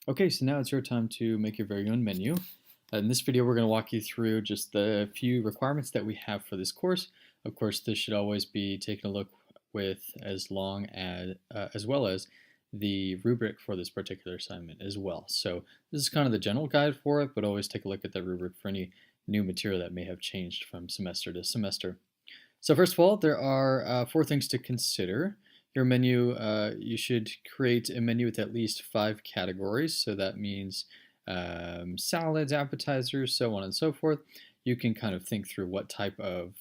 Okay, so now it's your time to make your very own menu. In this video, we're going to walk you through just the few requirements that we have for this course. Of course, this should always be taken a look with as well as the rubric for this particular assignment as well. So this is kind of the general guide for it, but always take a look at the rubric for any new material that may have changed from semester to semester. So first of all, there are 4 things to consider. Your menu, you should create a menu with at least 5 categories. So that means salads, appetizers, so on and so forth. You can kind of think through what type of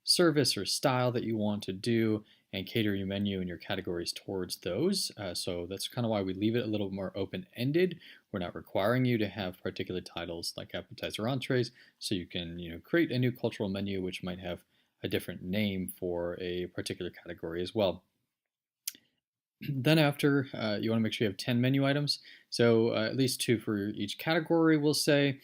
service or style that you want to do and cater your menu and your categories towards those. So that's kind of why we leave it a little more open-ended. We're not requiring you to have particular titles like appetizer, entrees, so you can create a new cultural menu which might have a different name for a particular category as well. Then after, you want to make sure you have 10 menu items, so at least 2 for each category, we'll say,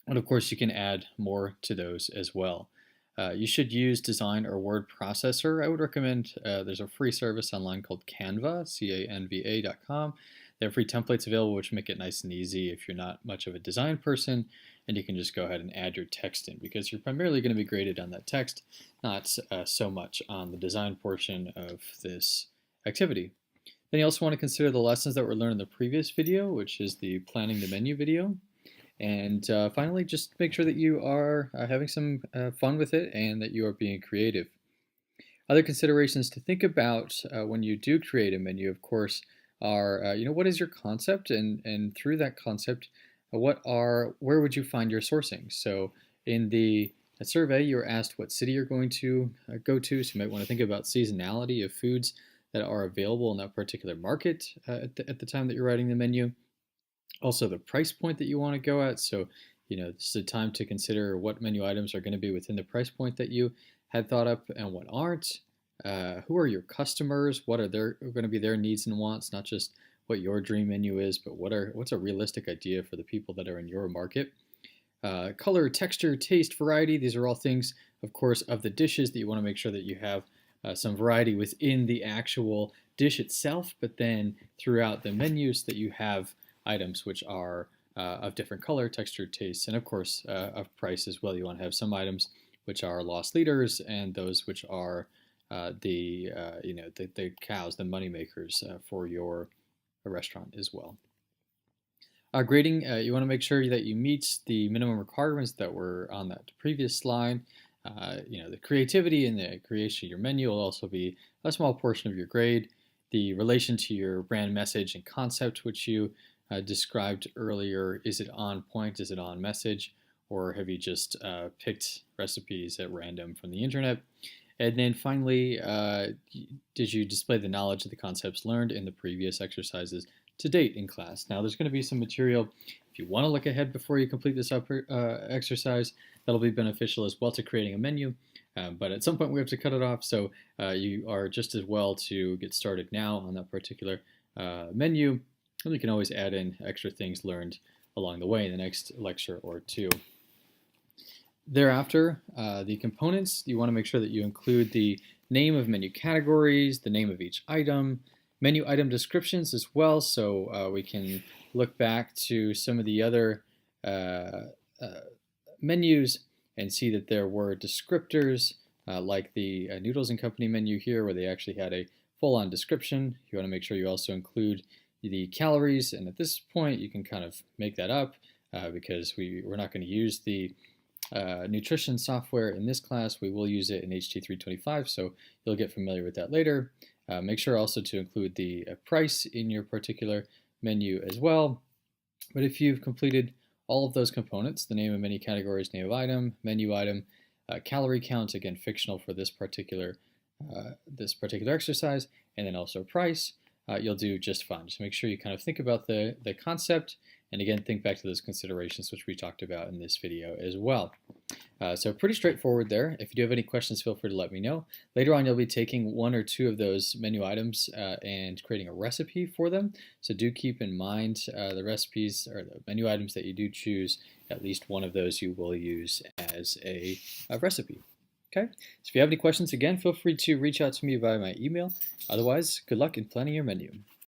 and of course you can add more to those as well. You should use Design or Word Processor. I would recommend, there's a free service online called Canva, canva.com. They have free templates available which make it nice and easy if you're not much of a design person, and you can just go ahead and add your text in because you're primarily going to be graded on that text, not so much on the design portion of this activity. Then you also want to consider the lessons that were learned in the previous video, which is the planning the menu video. And finally, just make sure that you are having some fun with it and that you are being creative. Other considerations to think about when you do create a menu, of course, are what is your concept, and through that concept, where would you find your sourcing? So in the survey, you're asked what city you're going to go to, so you might want to think about seasonality of foods that are available in that particular market at the time that you're writing the menu. Also the price point that you want to go at. So, this is a time to consider what menu items are going to be within the price point that you had thought up and what aren't. Who are your customers? What are going to be their needs and wants? Not just what your dream menu is, but what's a realistic idea for the people that are in your market. Color, texture, taste, variety. These are all things, of course, of the dishes that you want to make sure that you have some variety within the actual dish itself, but then throughout the menus that you have items which are of different color, texture, taste, and of course of price as well. You want to have some items which are loss leaders and those which are the cows, the money makers for your restaurant as well. Grading, you want to make sure that you meet the minimum requirements that were on that previous slide. The creativity and the creation of your menu will also be a small portion of your grade. The relation to your brand message and concept, which you described earlier, is it on point? Is it on message? Or have you just picked recipes at random from the internet? And then finally, did you display the knowledge of the concepts learned in the previous exercises to date in class? Now, there's going to be some material, if you want to look ahead before you complete this exercise, that'll be beneficial as well to creating a menu. But at some point, we have to cut it off, so you are just as well to get started now on that particular menu. And you can always add in extra things learned along the way in the next lecture or two. Thereafter, the components, you want to make sure that you include the name of menu categories, the name of each item, menu item descriptions as well, so we can look back to some of the other menus and see that there were descriptors like the Noodles and Company menu here, where they actually had a full-on description. You want to make sure you also include the calories, and at this point you can kind of make that up because we're not going to use the nutrition software in this class. We will use it in HT325, so you'll get familiar with that later. Make sure also to include the price in your particular menu as well. But if you've completed all of those components, the name of menu categories, name of item, menu item, calorie count, again fictional for this particular exercise, and then also price, you'll do just fine. Just make sure you kind of think about the concept, and again, think back to those considerations which we talked about in this video as well. So pretty straightforward there. If you do have any questions, feel free to let me know. Later on, you'll be taking 1 or 2 of those menu items and creating a recipe for them. So do keep in mind the recipes or the menu items that you do choose. At least one of those you will use as a recipe. Okay, so if you have any questions, again, feel free to reach out to me via my email. Otherwise, good luck in planning your menu.